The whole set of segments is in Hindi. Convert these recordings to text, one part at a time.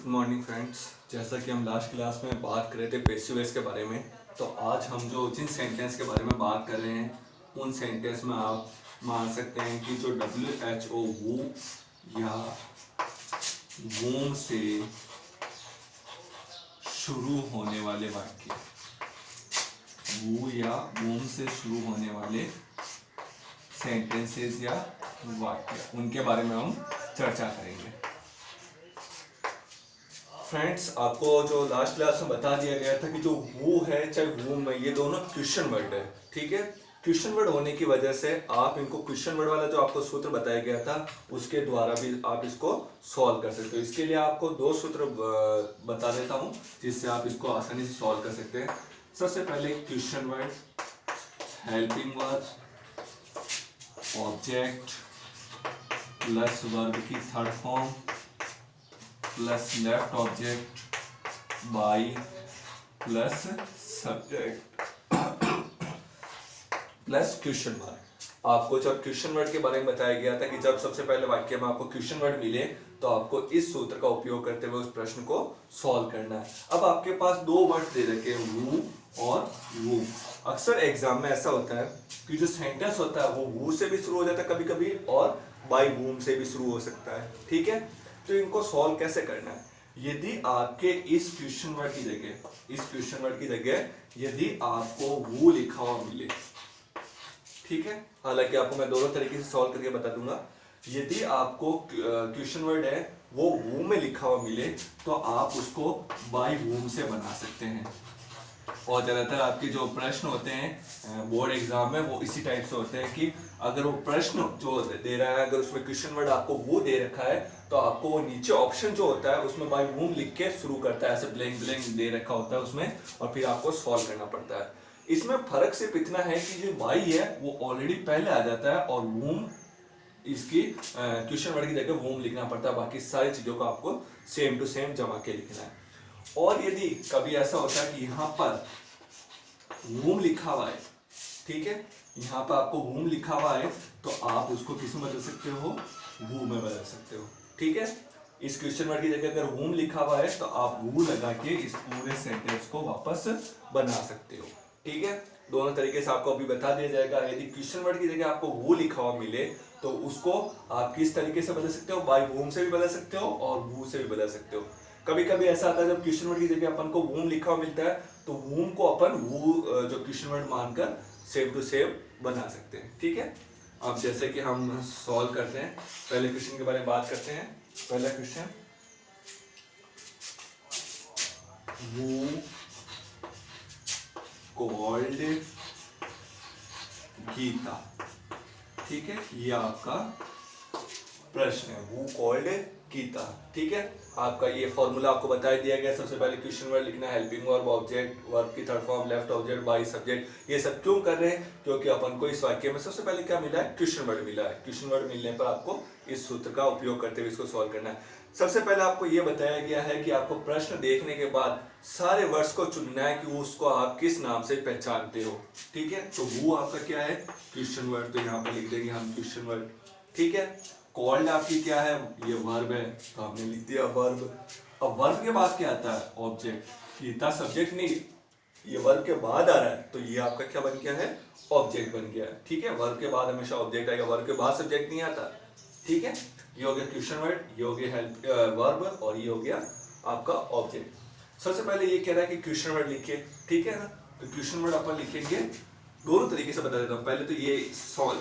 Good morning friends. जैसा कि हम लास्ट क्लास में बात कर रहे थे पैसिव वॉइस के बारे में, तो आज हम जो जिन सेंटेंस के बारे में बात कर रहे हैं उन सेंटेंस में आप मान सकते हैं कि जो WHO वो या वूम से शुरू होने वाले वाक्य, वो या वूम से शुरू होने वाले सेंटेंसेस या वाक्य, उनके बारे में हम चर्चा करेंगे। फ्रेंड्स, आपको जो लास्ट क्लास में बता दिया गया था कि जो वो है चाहे वूम है, ये दोनों क्वेश्चन वर्ड है। ठीक है, क्वेश्चन वर्ड होने की वजह से आप इनको क्वेश्चन वर्ड वाला जो आपको सूत्र बताया गया था उसके द्वारा भी आप इसको सॉल्व कर सकते हो। इसके लिए आपको दो सूत्र बता देता हूं जिससे आप इसको आसानी से सॉल्व कर सकते हैं। सबसे पहले question word, helping verb, object plus verb की third form plus left object by plus subject plus question mark. आपको जब क्वेश्चन वर्ड के बारे में बताया गया था कि जब सबसे पहले वाक्य में आपको क्वेश्चन वर्ड मिले तो आपको इस सूत्र का उपयोग करते हुए उस प्रश्न को सॉल्व करना है। अब आपके पास दो वर्ड दे रखे हैं, वू और वू। अक्सर एग्जाम में ऐसा होता है कि जो सेंटेंस होता है वो वू से भी शुरू हो जाता है कभी कभी, और बाई वूम से भी शुरू हो सकता है। ठीक है, तो इनको सॉल्व कैसे करना है? यदि आपके इस क्वेश्चन वर्ड की जगह यदि आपको वो लिखा हुआ मिले, ठीक है, हालांकि आपको मैं दोनों तरीके से सॉल्व करके बता दूंगा। यदि आपको क्वेश्चन वर्ड है वो वू में लिखा हुआ मिले तो आप उसको बाई वूम से बना सकते हैं। और ज़्यादातर आपके जो प्रश्न होते हैं बोर्ड एग्जाम में वो इसी टाइप से होते हैं कि अगर वो प्रश्न जो दे रहा है, अगर उसमें क्वेश्चन वर्ड आपको वो दे रखा है तो आपको वो नीचे ऑप्शन जो होता है उसमें बाय वूम लिख के शुरू करता है, ऐसे ब्लैंक ब्लैंक दे रखा होता है उसमें, और फिर आपको सॉल्व करना पड़ता है। इसमें फर्क सिर्फ इतना है कि जो बाई है वो ऑलरेडी पहले आ जाता है और वूम इसकी क्वेश्चन वर्ड की जगह वूम लिखना पड़ता है। बाकी सारी चीज़ों को आपको सेम टू सेम जमा के लिखना है। और यदि कभी ऐसा होता है कि यहाँ पर वूम लिखा हुआ है, ठीक है, यहाँ पर आपको वूम लिखा हुआ है तो आप उसको किस में बदल सकते हो? वू में बदल सकते हो। ठीक है, इस क्वेश्चन वर्ड की जगह अगर वूम लिखा हुआ है तो आप वू लगा के इस पूरे सेंटेंस को वापस बना सकते हो। ठीक है, दोनों तरीके से आपको अभी बता दिया जाएगा। यदि क्वेश्चन वर्ड की जगह आपको वो लिखा हुआ मिले तो उसको आप किस तरीके से बदल सकते हो? बाय वूम से भी बदल सकते हो और वू से भी बदल सकते हो। कभी कभी ऐसा आता है जब क्वेश्चन वर्ड की जगह अपन को वूम लिखा हुआ मिलता है तो वूम को अपन वो जो क्वेश्चन वर्ड मानकर सेम टू सेम बना सकते हैं। ठीक है, अब जैसे कि हम सॉल्व करते हैं, पहले क्वेश्चन के बारे में बात करते हैं। पहला क्वेश्चन, वो कॉल्ड गीता। ठीक है, ये आपका प्रश्न है, वो कॉल्ड गीता। ठीक है, आपका ये फॉर्मूला आपको बता दिया गया। सबसे पहले क्वेश्चन वर्ड लिखना है, हेल्पिंग वर्ब, ऑब्जेक्ट, वर्ब की third form, left object by subject. ये सब क्यों कर रहे हैं? क्योंकि अपन को इस वाक्य में सबसे पहले क्या मिला है? क्वेश्चन वर्ड मिला है। क्वेश्चन वर्ड मिलने पर आपको इस सूत्र का उपयोग करते हुए इसको सॉल्व करना है। सबसे पहले आपको यह बताया गया है कि आपको प्रश्न देखने के बाद सारे वर्ड्स को चुनना है कि उसको आप किस नाम से पहचानते हो। ठीक है, तो वो आपका क्या है? Question word. तो यहाँ पर लिख देंगे हम क्वेश्चन वर्ड। ठीक है, कॉल्ड आपकी क्या है? ये वर्ब है तो आपने लिख दिया वर्ब। अब वर्ब के बाद क्या आता है? ऑब्जेक्ट। गीता सब्जेक्ट नहीं, ये वर्ब के बाद आ रहा है तो ये आपका क्या बन गया है? ऑब्जेक्ट बन गया है। ठीक है, वर्ब के बाद हमेशा ऑब्जेक्ट आएगा, वर्ब के बाद सब्जेक्ट नहीं आता। ठीक है, ये हो गया क्वेश्चन वर्ड, ये हो गया हेल्प वर्ब, और ये हो गया आपका ऑब्जेक्ट। सबसे पहले ये कह रहा है कि क्वेश्चन वर्ड लिखिए। ठीक है ना, तो क्वेश्चन वर्ड अपन लिखेंगे दोनों तरीके से बता देता हूँ। पहले तो ये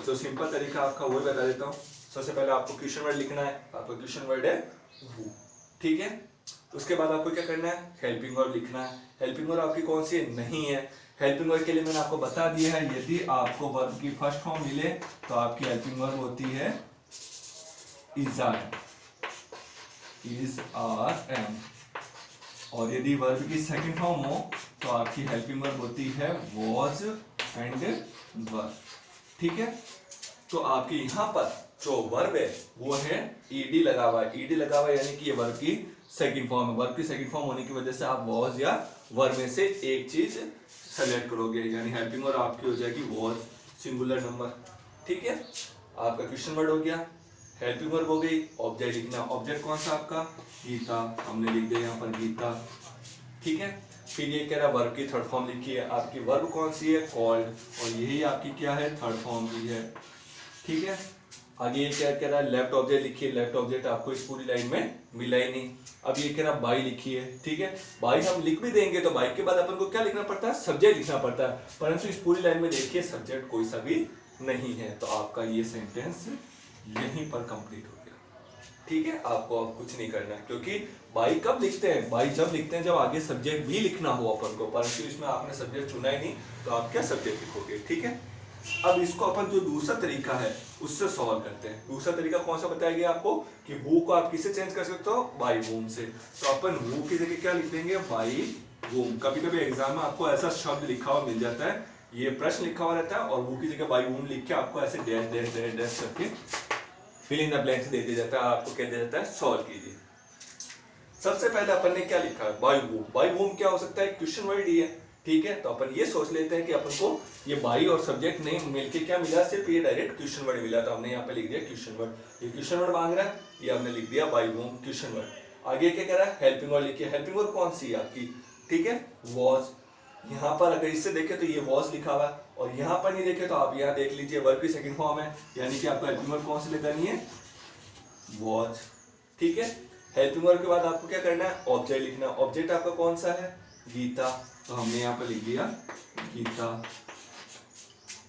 जो सिंपल तरीका आपका वो बता देता हूँ। सबसे पहले आपको क्वेश्चन वर्ड लिखना है, आपका क्वेश्चन वर्ड है वो। ठीक है, उसके बाद आपको क्या करना है? हेल्पिंग वर्ब लिखना है। हेल्पिंग वर्ब आपकी कौन सी है? नहीं है। हेल्पिंग वर्ब के लिए मैंने आपको बता दिया है, यदि आपको वर्ब की फर्स्ट फॉर्म मिले तो आपकी हेल्पिंग वर्ब होती है is are, is are am, और यदि वर्ब की सेकंड फॉर्म हो तो आपकी हेल्पिंग वर्ब होती है वॉज एंड वर। ठीक है, तो आपके यहाँ पर जो वर्ब है वो है ईडी लगा हुआ है। ईडी लगा हुआ है यानी कि ये वर्ब की सेकंड फॉर्म है। वर्ब की सेकंड फॉर्म होने की वजह से आप वॉज या वर्ब में से एक चीज सेलेक्ट करोगे, यानी हेल्पिंग वर्ब आपकी हो जाएगी वॉज सिंगुलर नंबर। ठीक है, आपका क्वेश्चन वर्ड हो गया। हेल्पिंग वर्ब हो गई, ऑब्जेक्ट लिखना, ऑब्जेक्ट कौन सा आपका, गीता, हमने लिख दिया यहाँ पर गीता, ठीक है। फिर ये कह रहा है वर्ब की थर्ड फॉर्म लिखिए, आपकी वर्ब कौन सी है, कॉल्ड, और यही आपकी क्या है, थर्ड फॉर्म भी है, ठीक है। आगे ये क्या कह रहा है, लेफ्ट ऑब्जेक्ट लिखिए, लेफ्ट ऑब्जेक्ट आपको इस पूरी लाइन में मिला ही नहीं। अब ये कह रहा है बाई लिखिए, ठीक है। बाई हम लिख भी देंगे तो बाई के बाद अपन को क्या लिखना पड़ता है, सब्जेक्ट लिखना पड़ता है, परंतु इस पूरी लाइन में देखिए सब्जेक्ट कोई सा भी नहीं है, तो आपका ये सेंटेंस यहीं पर कंप्लीट हो गया, ठीक है। आपको अब कुछ नहीं करना है, क्योंकि बाई कब लिखते हैं, बाई जब लिखते हैं जब आगे सब्जेक्ट भी लिखना हो अपन को, परंतु इसमें आपने सब्जेक्ट चुना ही नहीं, तो आप क्या सब्जेक्ट लिखोगे, ठीक है। अब इसको अपन जो दूसरा तरीका है उससे सॉल्व करते हैं। दूसरा तरीका कौन सा बताया गया आपको, कि वू को आप किससे चेंज कर सकते हो, बाई वूम से। तो अपन वू की जगह क्या लिख देंगे, बाई वूम। कभी कभी एग्जाम में आपको ऐसा शब्द लिखा हुआ मिल जाता है, ये प्रश्न लिखा हुआ रहता है और वू की जगह बाई वूम लिख के आपको ऐसे डैश डैश डैश डैश करके फिल इन द ब्लैंक्स दे दिया जाता है, आपको कह दिया जाता है सॉल्व कीजिए। सबसे पहले अपन ने क्या लिखा है, बाई वूम। बाई वूम क्या हो सकता है, क्वेश्चन वर्ड ही है, ठीक है। तो अपन ये सोच लेते हैं कि अपन को ये बाई और सब्जेक्ट नहीं मिलके क्या मिला, सिर्फ ये डायरेक्ट क्वेश्चन वर्ड मिला, तो हमने यहाँ पे लिख दिया क्वेश्चन वर्ड। ये क्वेश्चन वर्ड मांग रहा है, ये हमने लिख दिया बाई वूम क्वेश्चन वर्ड। आगे क्या कह रहा है, हेल्पिंग वर्ड लिखिए। हेल्पिंग वर्ड कौन सी है आपकी, ठीक है, वॉज। यहाँ पर अगर इससे देखें तो ये वॉज लिखा हुआ है, और यहाँ पर नहीं देखे तो आप यहाँ देख लीजिए वर्ब की सेकंड फॉर्म है, यानी कि आपको हेल्पिंग वर्ड कौन सी लगानी है, वॉज, ठीक है। हेल्पिंग वर्ब के बाद आपको क्या करना है, ऑब्जेक्ट लिखना। ऑब्जेक्ट आपका कौन सा है, गीता, तो हमने यहाँ पर लिख दिया गीता।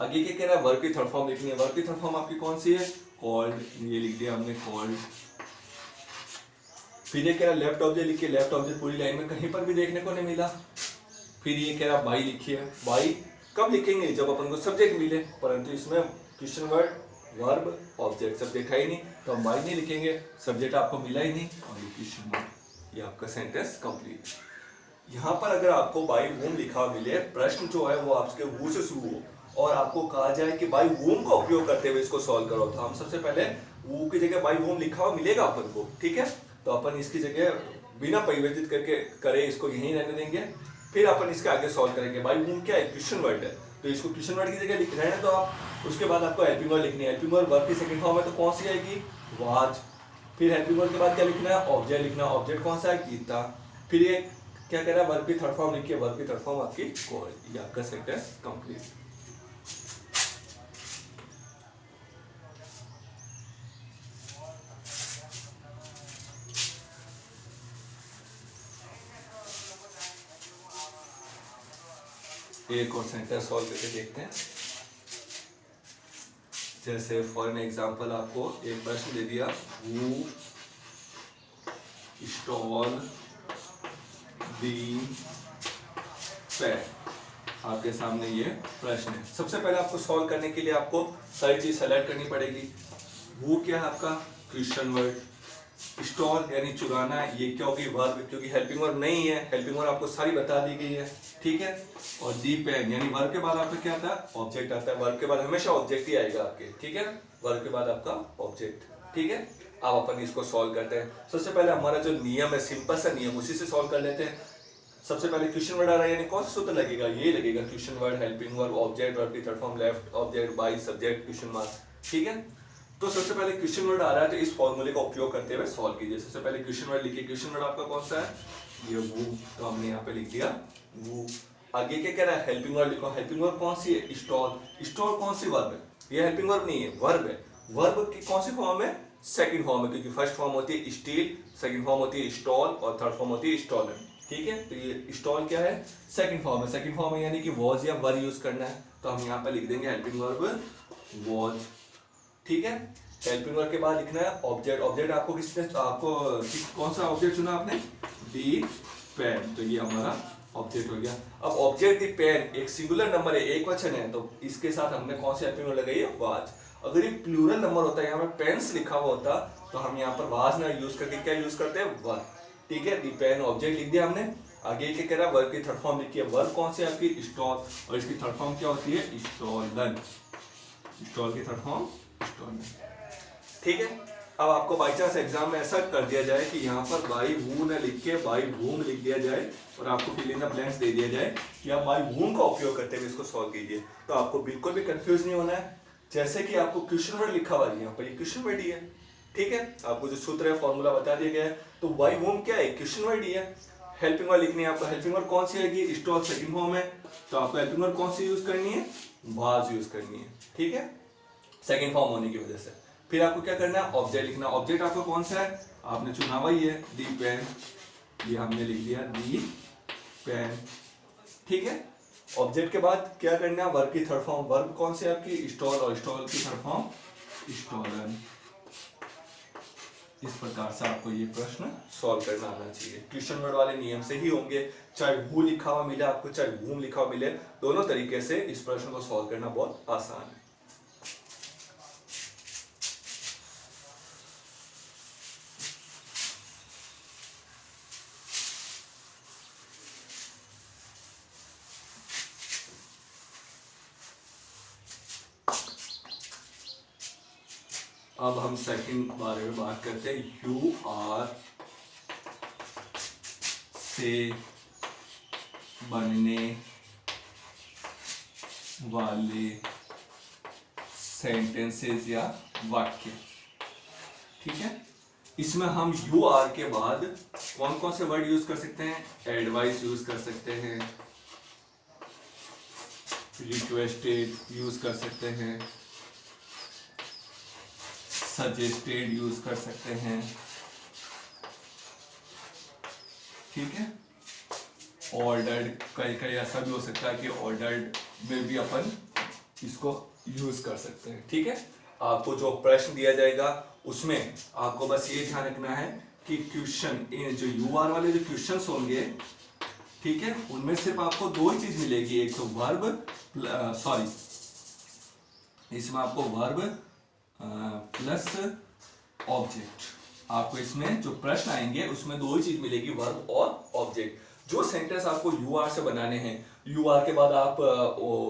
आगे क्या कह रहा है, वर्ब की थर्ड फॉर्म लिखनी है। वर्ब की थर्ड फॉर्म आपकी कौन सी है, कॉल्ड, ये लिख दिया हमने कॉल्ड। फिर ये कह रहा है लेफ्ट ऑब्जेक्ट लिखिए। लेफ्ट ऑब्जेक्ट पूरी लाइन में कहीं पर भी देखने को नहीं मिला। फिर ये कह रहा है बाई लिखिए। बाई कब लिखेंगे, जब अपन को सब्जेक्ट मिले, परंतु इसमें question word verb object subject है ही नहीं, तो हम बाई नहीं लिखेंगे, सब्जेक्ट आपको मिला ही नहीं, और ये क्वेश्चन वर्ड, ये आपका सेंटेंस कंप्लीट। यहाँ पर अगर आपको बाई वूम लिखा मिले, प्रश्न जो है वो आपके वू से शुरू हो और आपको कहा जाए कि बाई वूम का उपयोग करते हुए इसको सॉल्व करो, तो हम सबसे पहले वू की जगह बाई वूम लिखा हुआ मिलेगा अपन को, ठीक है। तो अपन इसकी जगह बिना परिवर्तित करके करे इसको यहीं रहने देंगे, फिर अपन इसके आगे सॉल्व करेंगे। बाई वूम क्या है, क्वेश्चन वर्ड है, तो इसको क्वेश्चन वर्ड की जगह लिख रहे हैं, तो आप उसके बाद आपको हेल्पिंग वर्ड लिखनी है। हेल्पिंग वर्ड वर्ब की सेकंड फॉर्म है, तो कौन सी आएगी, वाज। फिर हेल्पिंग वर्ड के बाद क्या लिखना है, ऑब्जेक्ट लिखना। ऑब्जेक्ट कौन सा है, गीता। फिर ये क्या कह रहा है, वर्ब की थर्ड फॉर्म लिखिए। वर्ब की थर्ड फॉर्म आपकी कॉल्ड। ये आपका सेंटेंस कंप्लीट। एक और सेंटेंस सॉल्व करके देखते हैं। जैसे फॉर एन एग्जांपल आपको एक प्रश्न दे दिया, हु स्टॉल दी पेन। आपके सामने ये प्रश्न है। सबसे पहले आपको सॉल्व करने के लिए आपको सारी चीज सेलेक्ट करनी पड़ेगी। वो क्या है आपका, क्वेश्चन वर्ड। स्टॉल यानी चुराना, ये क्या होगी, वर्ब, क्योंकि हेल्पिंग वर्ब नहीं है, हेल्पिंग वर्ब आपको सारी बता दी गई है, ठीक है। और दी पेन यानी वर्ब के बाद आपका क्या आता है, ऑब्जेक्ट आता है। वर्ब के बाद हमेशा ऑब्जेक्ट ही आएगा आपके, ठीक है। वर्ब के बाद आपका ऑब्जेक्ट, ठीक है। अब अपन इसको सॉल्व करते हैं। सबसे पहले हमारा जो नियम है, सिंपल सा नियम, उसी से सॉल्व कर लेते हैं। सबसे पहले क्वेश्चन वर्ड आ रहा है, यानी कौन सा सूत्र लगेगा, ये लगेगा, question word, helping verb, object, verb की third form, left object, by subject, question mark, ठीक है। तो सबसे पहले क्वेश्चन वर्ड आ रहा है, तो इस फॉर्मूले का उपयोग करते हुए सॉल्व कीजिए। सबसे पहले क्वेश्चन वर्ड लिखिए। क्वेश्चन वर्ड आपका कौन सा है, ये वो, तो हमने यहाँ पे लिख दिया वो। आगे क्या कह रहा है, हेल्पिंग वर्ड लिखो। हेल्पिंग वर्ड कौन सी है, स्टॉल। स्टॉल कौन सी वर्ब है, ये हेल्पिंग वर्ब नहीं है, वर्ब है। वर्ब की कौन सी फॉर्म है, सेकंड फॉर्म है, क्योंकि फर्स्ट फॉर्म होती है स्टील, सेकंड फॉर्म होती है स्टॉल, और थर्ड फॉर्म होती है स्टॉलन, ठीक है। तो ये स्टॉल क्या है, सेकंड फॉर्म है। सेकंड फॉर्म है यानी कि वॉज या वर यूज करना है, तो हम यहाँ पे लिख देंगे हेल्पिंग वर्ब वॉज, ठीक है। हेल्पिंग वर्ब के बाद लिखना है ऑब्जेक्ट। ऑब्जेक्ट आपको किसने, आपको कौन सा ऑब्जेक्ट चुना आपने, दी पेन, तो ये हमारा ऑब्जेक्ट हो गया। अब ऑब्जेक्ट दी पेन एक सिंगुलर नंबर है, एक वचन है, तो इसके साथ हमने कौन सी हेल्पिंग वर्ब लगाई है, वाज। अगर ये प्लूरल नंबर होता है, यहाँ पे पेन्स लिखा हुआ होता, तो हम यहाँ पर वाज ना यूज करके क्या यूज करते हैं, वर, ठीक है। दी पेन ऑब्जेक्ट लिख दिया हमने। आगे क्या कह रहा है, वर्ब की थर्ड फॉर्म लिखिए। वर्ब कौन सी है आपकी, स्टॉल, और इसकी थर्ड फॉर्म क्या होती है, स्टॉलन। स्टॉल की थर्ड फॉर्म स्टॉलन, ठीक है। अब आपको बाई चांस एग्जाम में ऐसा कर दिया जाए कि यहाँ पर बाई वू न लिख के बाई वूम लिख दिया जाए, और आपको फिल इन द ब्लैंक्स दे दिया जाए कि आप बाई वूम का उपयोग करते हुए इसको सॉल्व कीजिए, तो आपको बिल्कुल भी कंफ्यूज नहीं होना है। जैसे कि आपको क्वेश्चन वर्ड लिखा हुआ है यहाँ पर, ये क्वेश्चन वर्ड ही है, ठीक है, आपको जो सूत्र है फॉर्मूला बता दिया गया है। तो वाई होम क्या है, क्वेश्चन वर्ड ही है। हेल्पिंग वर्ड लिखनी है आपको, हेल्पिंग वर्ड कौन सी आएगी, स्टॉल सेकंड होम है, तो आपको हेल्पिंग वर्ड कौन सी यूज करनी है, वाज यूज करनी है, ठीक है, सेकंड फॉर्म होने की वजह से। फिर आपको क्या करना है, ऑब्जेक्ट लिखना। ऑब्जेक्ट आपको कौन सा है, आपने चुना हुआ ही है, दी पेन, ये हमने लिख दिया दी पेन, ठीक है। ऑब्जेक्ट के बाद क्या करना है, वर्ब की थर्ड फॉर्म, वर्ब कौन सी है आपकी, स्टॉल, और स्टॉल की थर्ड फॉर्म स्टॉलन। इस प्रकार से आपको ये प्रश्न सॉल्व करना आना चाहिए। क्वेश्चन वर्ड वाले नियम से ही होंगे, चाहे वो लिखा हुआ मिले आपको, चाहे वूम लिखा हुआ मिले, दोनों तरीके से इस प्रश्न को सॉल्व करना बहुत आसान है। अब हम सेकंड बारे में बात करते हैं, यू आर से बनने वाले सेंटेंसेस या वाक्य, ठीक है। इसमें हम यू आर के बाद कौन कौन से वर्ड यूज कर सकते हैं, एडवाइस यूज कर सकते हैं, रिक्वेस्टेड यूज कर सकते हैं, सजेस्टेड यूज कर सकते हैं, ठीक है। ऑर्डर्ड, कई कई ऐसा भी हो सकता है कि ऑर्डर्ड में भी अपन इसको यूज कर सकते हैं, ठीक है। आपको जो प्रश्न दिया जाएगा उसमें आपको बस ये ध्यान रखना है कि क्वेश्चन, जो यू आर वाले जो क्वेश्चंस होंगे, ठीक है, उनमें सिर्फ आपको दो ही चीज मिलेगी, एक तो वर्ब, इसमें आपको वर्ब प्लस ऑब्जेक्ट। आपको इसमें जो प्रश्न आएंगे उसमें दो ही चीज मिलेगी, वर्ब और ऑब्जेक्ट। जो सेंटेंस आपको यू आर से बनाने हैं, यू आर के बाद आप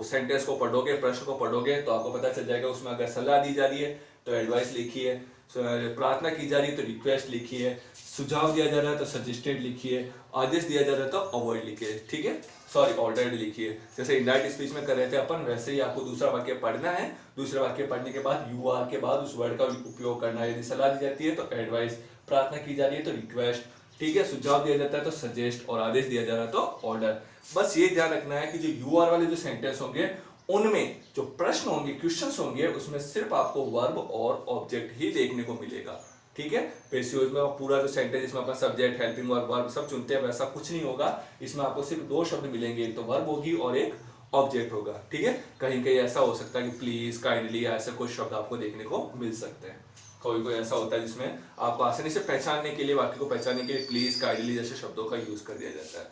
सेंटेंस को पढ़ोगे, प्रश्न को पढ़ोगे, तो आपको पता चल जाएगा उसमें अगर सलाह दी जा रही है तो एडवाइस लिखिए, प्रार्थना की जा रही है तो रिक्वेस्ट लिखिए, सुझाव दिया जा रहा है तो सजेस्टेड लिखिए, आदेश दिया जा रहा है तो अवॉइड लिखिए, ठीक है, सॉरी ऑर्डर्ड लिखिए। जैसे इनडायरेक्ट स्पीच में कर रहे थे अपन, वैसे ही आपको दूसरा वाक्य पढ़ना है, दूसरे वाक्य पढ़ने के बाद यू आर के बाद उस वर्ड का उपयोग करना है। यदि सलाह दी जाती है तो एडवाइस, प्रार्थना की जा रही है तो रिक्वेस्ट, ठीक है, सुझाव दिया जाता है तो सजेस्ट, और आदेश दिया जा रहा है तो ऑर्डर। बस ये ध्यान रखना है कि जो यू आर वाले जो सेंटेंस होंगे उनमें जो प्रश्न होंगे, क्वेश्चंस होंगे, उसमें सिर्फ आपको वर्ब और ऑब्जेक्ट ही देखने को मिलेगा, ठीक है। पेसिव में पूरा जो सेंटेंस जिसमें अपना सब्जेक्ट, हेल्पिंग वर्ब, वर्ब सब चुनते हैं, वैसा कुछ नहीं होगा। इसमें आपको सिर्फ दो शब्द मिलेंगे, एक तो वर्ब होगी और एक ऑब्जेक्ट होगा, ठीक है। कहीं कहीं ऐसा हो सकता है कि प्लीज, काइंडली, ऐसे कुछ शब्द आपको देखने को मिल सकते हैं। कोई कोई ऐसा होता है जिसमें आपको आसानी से पहचानने के लिए, वाक्य को पहचानने के लिए प्लीज, काइंडली जैसे शब्दों का यूज कर दिया जाता है।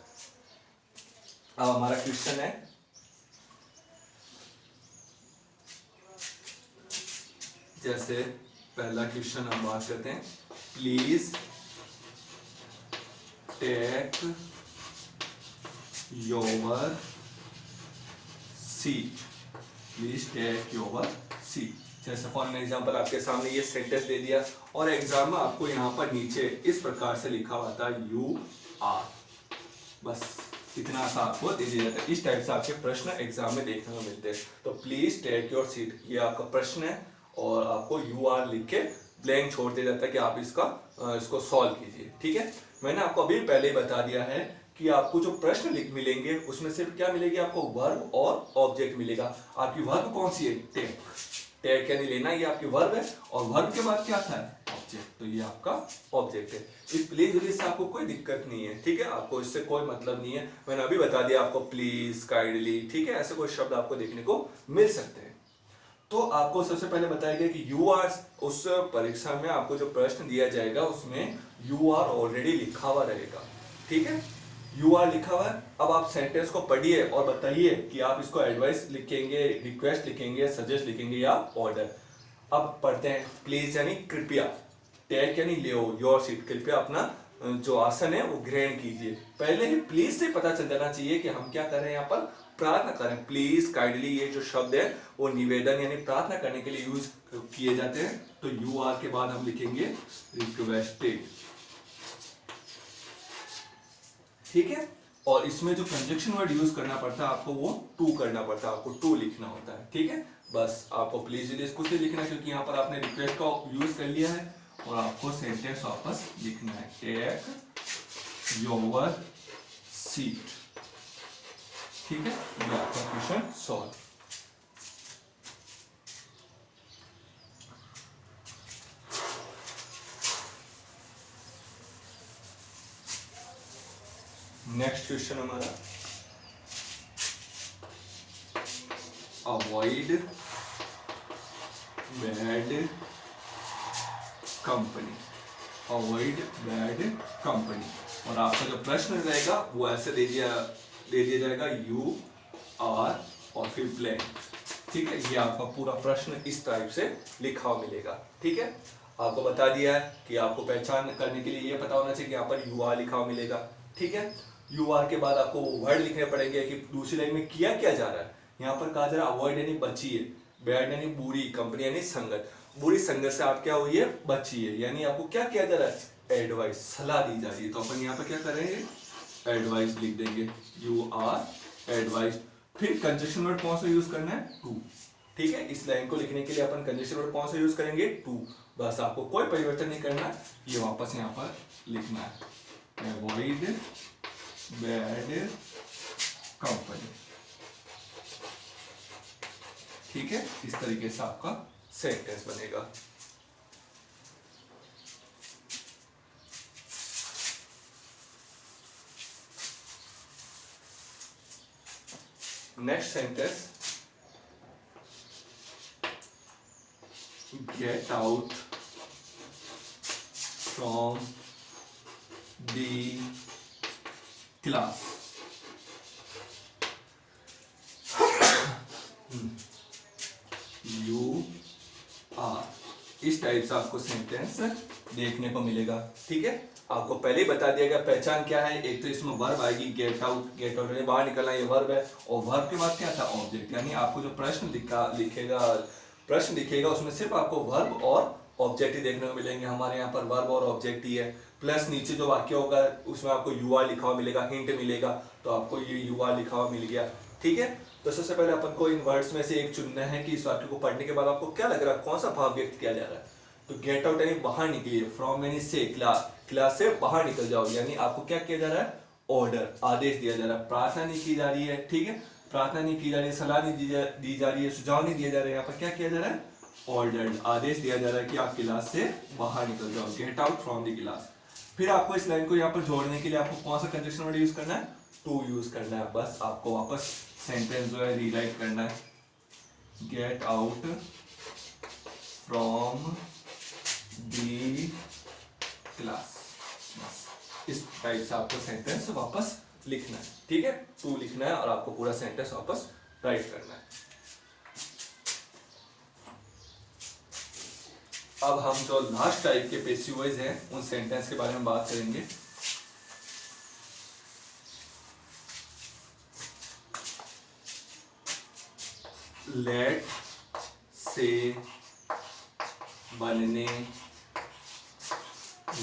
अब हमारा क्वेश्चन है, जैसे पहला क्वेश्चन हम बात करते हैं, please take your seat, please take your seat. जैसे फॉर एग्जाम्पल आपके सामने ये सेंटेंस दे दिया और एग्जाम में आपको यहाँ पर नीचे इस प्रकार से लिखा हुआ था यू आर, बस इतना सा आपको दे दिया जाता है। इस टाइप से आपके प्रश्न एग्जाम में देखने को मिलते हैं। तो प्लीज टेक योर सीट, ये आपका प्रश्न है और आपको यू आर लिख के ब्लैंक छोड़ दिया जाता है कि आप इसको सॉल्व कीजिए, ठीक है। मैंने आपको अभी पहले ही बता दिया है कि आपको जो प्रश्न मिलेंगे उसमें सिर्फ क्या मिलेगी, आपको वर्ब और ऑब्जेक्ट मिलेगा। आपकी वर्ब कौन सी है, टेक, टेक यानी लेना, ये आपकी वर्ब है, और वर्ब के बाद क्या था, ऑब्जेक्ट, तो ये आपका ऑब्जेक्ट है। इस प्लीज रिलीज से आपको कोई दिक्कत नहीं है, ठीक है, आपको इससे कोई मतलब नहीं है। मैंने अभी बता दिया आपको प्लीज, काइंडली, ठीक है, ऐसे कोई शब्द आपको देखने को मिल सकते हैं। तो आपको सबसे पहले बताया गया कि यू आर, उस परीक्षा में आपको जो प्रश्न दिया जाएगा उसमें यू आर ऑलरेडी लिखा हुआ रहेगा, ठीक है, यू आर लिखा हुआ है। अब आप सेंटेंस को पढ़िए और बताइए कि आप इसको एडवाइस लिखेंगे, रिक्वेस्ट लिखेंगे, सजेस्ट लिखेंगे या ऑर्डर। अब पढ़ते हैं, प्लीज यानी कृपया, टेक यानी ले, योर सीट, कृपया अपना जो आसन है वो ग्रहण कीजिए। पहले ही प्लीज से पता चल जाना चाहिए कि हम क्या कर रहे हैं, यहाँ पर प्रार्थना करें। प्लीज, काइंडली, ये जो शब्द है वो निवेदन यानी प्रार्थना करने के लिए यूज किए जाते हैं। तो यू आर के बाद हम लिखेंगे रिक्वेस्टेड, ठीक है। और इसमें जो कंजक्शन वर्ड यूज करना पड़ता है आपको, वो टू करना पड़ता है, आपको टू लिखना होता है, ठीक है। बस आपको प्लीज कुछ नहीं लिखना क्योंकि यहाँ पर आपने रिक्वेस्ट का यूज कर लिया है, और आपको सेंटेंस वापस लिखना है, टेक योर सीट। ठीक है, ये आपका क्वेश्चन सॉल्व। नेक्स्ट क्वेश्चन हमारा, avoid bad company, avoid bad company. और आपका जो प्रश्न रहेगा वो ऐसे दे दिया जाएगा, यू आर और फिर ब्लैंक। ठीक है, ये आपका पूरा प्रश्न इस टाइप से लिखा हुआ मिलेगा। ठीक है, आपको बता दिया है कि आपको पहचान करने के लिए ये पता होना चाहिए कि यहाँ पर यू आर लिखा हुआ मिलेगा। ठीक है, यू आर के बाद आपको वर्ड लिखने पड़ेंगे कि दूसरी लाइन में किया क्या जा रहा है। यहाँ पर कहा जा रहा है अवॉइड यानी बचिए, बैड यानी बुरी, कंपनी यानी संगत, बुरी संगत से आप क्या हुई है, बचिए। यानी आपको क्या किया जा रहा है, एडवाइस, सलाह दी जा रही है। तो अपन यहाँ पर क्या करेंगे, एडवाइस लिख देंगे, यू आर एडवाइस। फिर कंजक्शन वर्ड कौन सा यूज करना है, टू। ठीक है, इस लाइन को लिखने के लिए अपन कंजक्शन वर्ड कौन सा यूज करेंगे, टू। बस आपको कोई परिवर्तन नहीं करना है, ये वापस यहाँ पर लिखना है, अवॉइड बैड कंपनी। ठीक है, इस तरीके से आपका सेंटेंस बनेगा। Next sentence, get out from the class. You are, इस टाइप से आपको सेंटेंस देखने को मिलेगा। ठीक है, आपको पहले ही बता दिया गया पहचान क्या है। एक तो इसमें वर्ब आएगी, गेट आउट, गेट आउट यानी बाहर निकलना, ये वर्ब है। और वर्ब के बाद क्या था, ऑब्जेक्ट। यानी आपको जो प्रश्न दिखेगा उसमें सिर्फ आपको वर्ब और ऑब्जेक्ट ही देखने को मिलेंगे। हमारे यहाँ पर वर्ब और ऑब्जेक्ट ही है। प्लस नीचे जो वाक्य होगा उसमें आपको यू आर लिखा हुआ मिलेगा, हिंट मिलेगा, तो आपको ये यू आर लिखा हुआ मिल गया। ठीक है, तो सबसे पहले अपन को इन वर्ड्स में से एक चुनना है कि इस वाक्य को पढ़ने के बाद आपको क्या लग रहा है, कौन सा भाव व्यक्त किया जा रहा है। तो गेट आउट यानी बाहर निकलिए, फ्रॉम यानी से, क्लास से बाहर निकल जाओ। यानी आपको क्या किया जा रहा है, ऑर्डर, आदेश दिया जा रहा है। प्रार्थना नहीं की जा रही है। ठीक है, प्रार्थना नहीं की जा रही है, सलाह नहीं दी जा रही है, सुझाव नहीं दिया जा रहा है। यहाँ पर क्या किया जा रहा है, ऑर्डर, आदेश दिया जा रहा है कि आप क्लास से बाहर निकल जाओ, gate out from the class. फिर आपको इस लाइन को यहाँ पर जोड़ने के लिए आपको कौन सा कंजक्शन वर्ड यूज करना है, टू यूज करना है। बस आपको वापस सेंटेंस जो है रीराइट करना है, gate out from the class. इस टाइप से आपको सेंटेंस वापस लिखना है। ठीक है, टू लिखना है और आपको पूरा सेंटेंस वापस राइट करना है। अब हम जो लास्ट टाइप के पैसिव वॉइस हैं उन सेंटेंस के बारे में बात करेंगे। लेट से बनने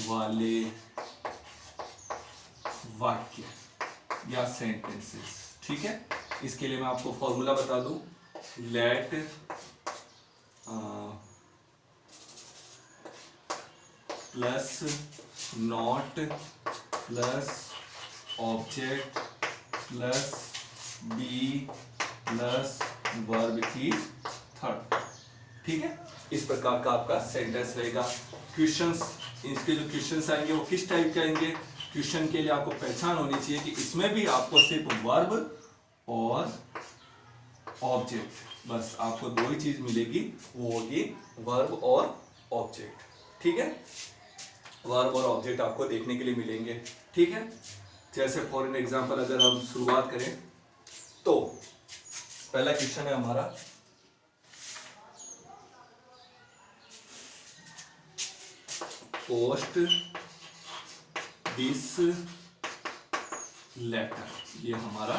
वाले वाक्य या सेंटेंसेस। ठीक है, इसके लिए मैं आपको फॉर्मूला बता दूं, let plus not plus object plus B plus verb की थर्ड। ठीक है, इस प्रकार का आपका सेंटेंस रहेगा। क्वेश्चंस, इसके जो क्वेश्चंस आएंगे वो किस टाइप के आएंगे, क्वेश्चन के लिए आपको पहचान होनी चाहिए कि इसमें भी आपको सिर्फ वर्ब और ऑब्जेक्ट, बस आपको दो ही चीज मिलेगी, वो होगी वर्ब और ऑब्जेक्ट। ठीक है, वर्ब और ऑब्जेक्ट आपको देखने के लिए मिलेंगे। ठीक है, जैसे फॉर एन एग्जांपल अगर हम शुरुआत करें तो पहला क्वेश्चन है हमारा, पोस्ट दिस लेटर। ये हमारा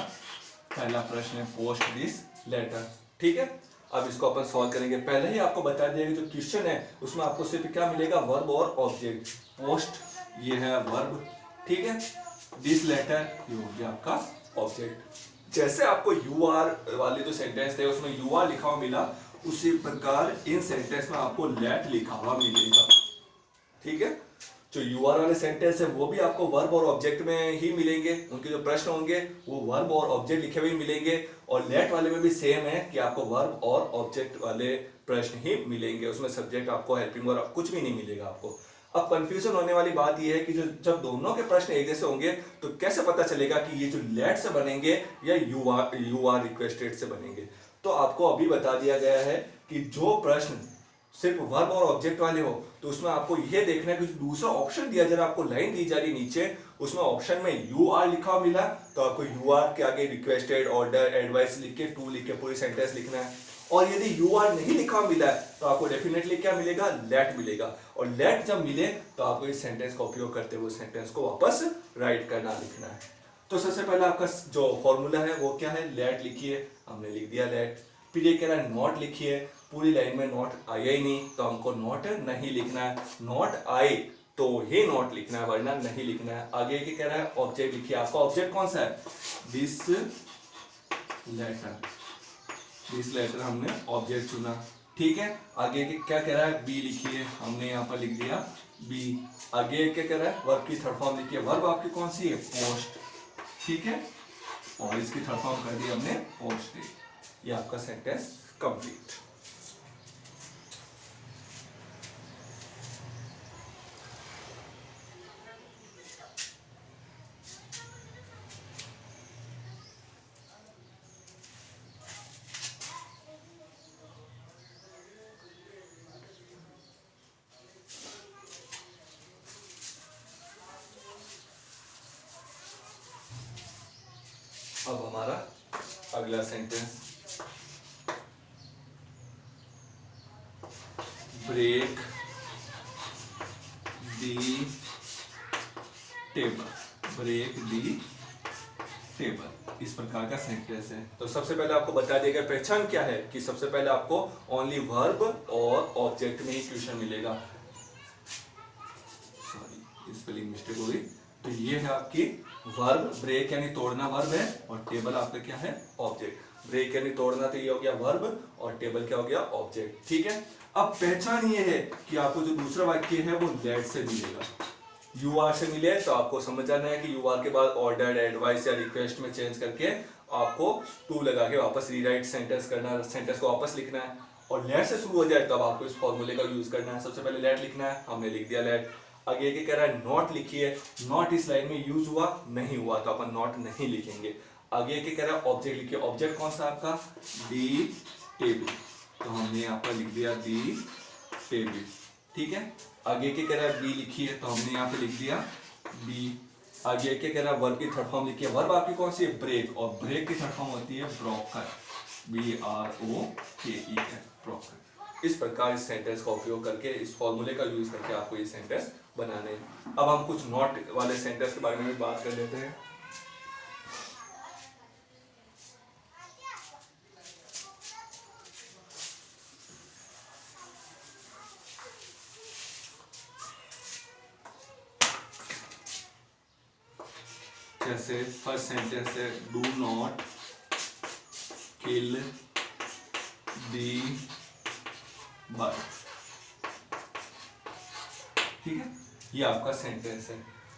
पहला प्रश्न है, पोस्ट दिस लेटर। ठीक है, अब इसको अपन सॉल्व करेंगे। पहले ही आपको बता दिया कि जो क्वेश्चन है उसमें आपको सिर्फ क्या मिलेगा, वर्ब और ऑब्जेक्ट। पोस्ट ये है वर्ब, ठीक है, दिस लेटर ये हो गया आपका ऑब्जेक्ट। जैसे आपको यू आर वाले जो सेंटेंस थे उसमें यू आर लिखा हुआ मिला, उसी प्रकार इन सेंटेंस में आपको लेट लिखा हुआ मिलेगा। ठीक है। जो यूआर वाले सेंटेंस है वो भी आपको वर्ब और ऑब्जेक्ट में ही मिलेंगे, उनके जो प्रश्न होंगे वो वर्ब और ऑब्जेक्ट लिखे हुए मिलेंगे। और लेट वाले में भी सेम है कि आपको वर्ब और ऑब्जेक्ट वाले प्रश्न ही मिलेंगे, उसमें सब्जेक्ट आपको हेल्पिंग वर्ब कुछ भी नहीं मिलेगा आपको। अब कंफ्यूजन होने वाली बात यह है कि जो जब दोनों के प्रश्न एक जैसे होंगे तो कैसे पता चलेगा कि ये जो लेट से बनेंगे या यू आर रिक्वेस्टेड से बनेंगे। तो आपको अभी बता दिया गया है कि जो प्रश्न सिर्फ वर्ब और ऑब्जेक्ट वाले हो तो उसमें आपको यह देखना है कि दूसरा ऑप्शन दिया जा रहा है, आपको लाइन दी जा रही नीचे, उसमें ऑप्शन में यू आर लिखा हुआ मिला तो आपको यू आर के आगे रिक्वेस्टेड, ऑर्डर, एडवाइस लिख के टू लिख के पूरी सेंटेंस लिखना है। और यदि यू आर नहीं लिखा हुआ मिला है तो आपको डेफिनेटली क्या मिलेगा, लेट मिलेगा। और लेट जब मिले तो आपको इस सेंटेंस का उपयोग करते हुए सेंटेंस को वापस राइट करना, लिखना है। तो सबसे पहले आपका जो फॉर्मूला है वो क्या है, लेट लिखिए, हमने लिख दिया लेट। फिर ये कह रहा है नॉट लिखिए, पूरी लाइन में नॉट आया ही नहीं तो हमको नॉट नहीं लिखना है, नॉट आए तो ही नॉट लिखना है वरना नहीं लिखना है। आगे क्या कह रहा है, ऑब्जेक्ट लिखिए, आपका ऑब्जेक्ट कौन सा है, दिस लेटर, दिस लेटर हमने ऑब्जेक्ट चुना, ठीक है। आगे क्या कह रहा है, बी लिखिए, हमने यहाँ पर लिख दिया बी। आगे क्या कह रहा है, वर्ब की थर्ड फॉर्म लिखिए, वर्ब आपकी कौन सी है, पोस्ट, ठीक है। और इसकी थर्ड फॉर्म कर दी हमने पोस्टेड। ये आपका सेंटेंस कंप्लीट। अब हमारा अगला sentence, break the table, break the table, इस प्रकार का सेंटेंस है। तो सबसे पहले आपको बता दिया गया पहचान क्या है कि सबसे पहले आपको ओनली वर्ब और ऑब्जेक्ट में ही क्वेश्चन मिलेगा। सॉरी, स्पेलिंग मिस्टेक हो गई। तो ये है आपकी वर्ब, ब्रेक यानी तोड़ना वर्ब है और टेबल आपका क्या है, ऑब्जेक्ट। ब्रेक यानी तोड़ना तो ये हो गया वर्ब और टेबल क्या हो गया, ऑब्जेक्ट, ठीक है। अब पहचान ये है कि आपको जो दूसरा वाक्य है वो लेट से मिलेगा, यू आर से मिले तो आपको समझ जाना है कि यू आर के बाद ऑर्डर, एडवाइस या रिक्वेस्ट में चेंज करके आपको टू लगा के वापस रीराइट सेंटेंस करना है, सेंटेंस को वापस लिखना है। और लेट से शुरू हो जाए तब आपको इस फॉर्मूले का यूज करना है। सबसे पहले लेट लिखना है, हमने लिख दिया लेट। आगे क्या कह रहा है, नॉट लिखिए, नॉट इस लाइन में यूज हुआ नहीं हुआ तो अपन नॉट नहीं लिखेंगे। आगे क्या कह रहा है, ऑब्जेक्ट लिखिए, ऑब्जेक्ट कौन सा आपका, दी टेबल, तो हमने यहाँ पर लिख दिया दी टेबल, ठीक है। आगे क्या कह रहा है, बी लिखिए, तो हमने यहाँ पे लिख दिया बी। आगे क्या कह रहा है, वर्ब की थर्ड फॉर्म लिखिए, वर्ब आपकी कौन सी है, ब्रेक, और ब्रेक की थर्ड फॉर्म होती है ब्रोकन, BROKE, ब्रोकन। इस प्रकार इस सेंटेंस का उपयोग करके, इस फॉर्मूले का यूज करके आपको ये सेंटेंस बनाने हैं। अब हम कुछ नॉट वाले सेंटेंस के बारे में भी बात कर लेते हैं। जैसे फर्स्ट सेंटेंस है, do not kill the bird, ठीक है, ये आपका सेंटेंस है।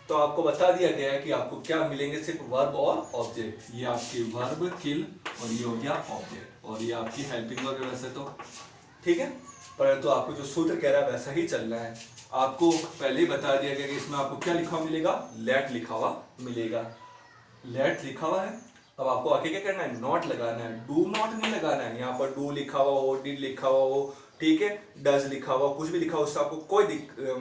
तो आपको बता दिया गया है कि आपको क्या मिलेंगे, सिर्फ वर्ब और ऑब्जेक्ट। ये आपकी वर्ब किल और ये हो गया ऑब्जेक्ट, और ये आपकी हेल्पिंग वर्ब है वैसे तो, ठीक है। परंतु आपको जो सूत्र कह रहा है वैसा ही चलना है। आपको पहले ही बता दिया गया कि इसमें आपको क्या लिखा हुआ मिलेगा, लेट लिखा हुआ मिलेगा, लेट लिखा हुआ है। अब आपको आगे क्या करना है, नॉट लगाना है, डू नॉट नहीं लगाना है। यहाँ पर डू लिखा हुआ हो, डिड लिखा हुआ हो, ठीक है, डज लिखा हुआ, कुछ भी लिखा हो, उससे आपको कोई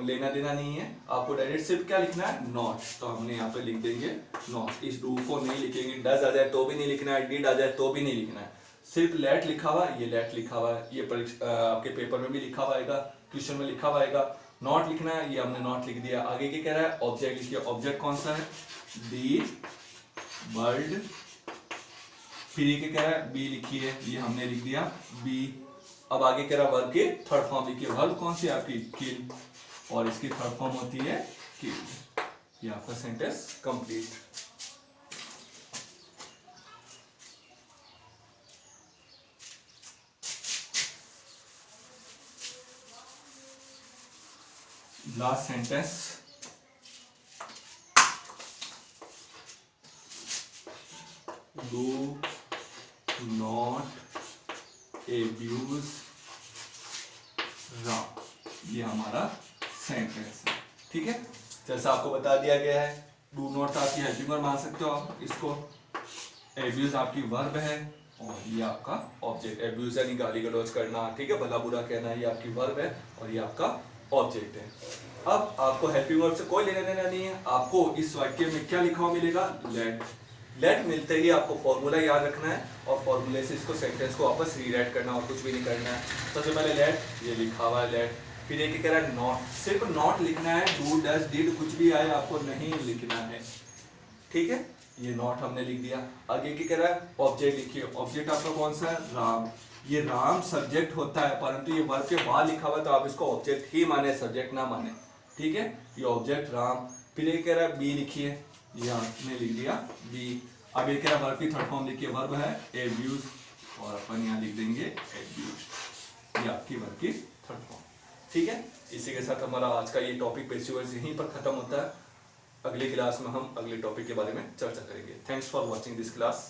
लेना देना नहीं है। आपको डायरेक्ट सिर्फ क्या लिखना है, नॉट, तो हमने यहाँ पे लिख देंगे नॉट। इस डू को नहीं लिखेंगे, डज आ जाए तो भी नहीं लिखना है, डिड आ जाए तो भी नहीं लिखना है, सिर्फ लेट लिखा हुआ, ये लेट लिखा हुआ है, ये आपके पेपर में भी लिखा हुआ आएगा, क्वेश्चन में लिखा हुआ आएगा। नॉट लिखना है, ये हमने नॉट लिख दिया। आगे क्या कह रहा है, ऑब्जेक्ट लिखिए, ऑब्जेक्ट कौन सा है, दी बर्ड। फिर ये क्या कह रहा है, बी लिखिए, ये हमने लिख दिया बी। अब आगे कह रहा है वर्ब की थर्ड फॉर्म लिखिए, वर्ब कौन सी आपकी, किल, और इसकी थर्ड फॉर्म होती है किल। ये आपका sentence complete. Last sentence, do not abuse Ram, ये हमारा सेंटेंस है। ठीक है, जैसा आपको बता दिया गया है, डू नॉट आपकी हेल्पिंग वर्ब मान सकते हो आप इसको, एब्यूज आपकी वर्ब है और ये आपका ऑब्जेक्ट, एब्यूज यानी गाली गलौज करना, ठीक है, भला बुरा कहना, ये आपकी वर्ब है और ये आपका ऑब्जेक्ट है। अब आपको हेल्पिंग वर्ब से कोई लेना देना नहीं है, आपको इस वाक्य में क्या लिखा हुआ मिलेगा, लेट। लेट मिलते ही आपको फॉर्मूला याद रखना है और फॉर्मूले से इसको सेंटेंस को वापस रीराइट करना और कुछ भी नहीं करना है। सबसे पहले लेट, ये लिखा हुआ है लेट, फिर एक कह रहा है नॉट, सिर्फ नॉट लिखना है, डू डज डिड कुछ भी आए आपको नहीं लिखना है। ठीक है, ये नॉट हमने लिख दिया। आगे क्या कह रहा है, ऑब्जेक्ट लिखिए, ऑब्जेक्ट आपका कौन सा है, राम। ये राम सब्जेक्ट होता है, परंतु ये वर्ब के बाद लिखा हुआ है तो आप इसको ऑब्जेक्ट ही माने, सब्जेक्ट ना माने। ठीक है, ये ऑब्जेक्ट राम। फिर ये कह रहा है बी लिखिए, ये आपने लिख दिया बी। अब ये कह रहा है वर्ब की थर्ड फॉर्म लिखिए, वर्ब है एब्यूज और अपन यहाँ लिख देंगे एब्यूज, ये आपकी वर्ब की थर्ड फॉर्म। ठीक है, इसी के साथ हमारा आज का ये टॉपिक पेसिव यहीं पर खत्म होता है। अगली क्लास में हम अगले टॉपिक के बारे में चर्चा करेंगे। Thanks for watching this class.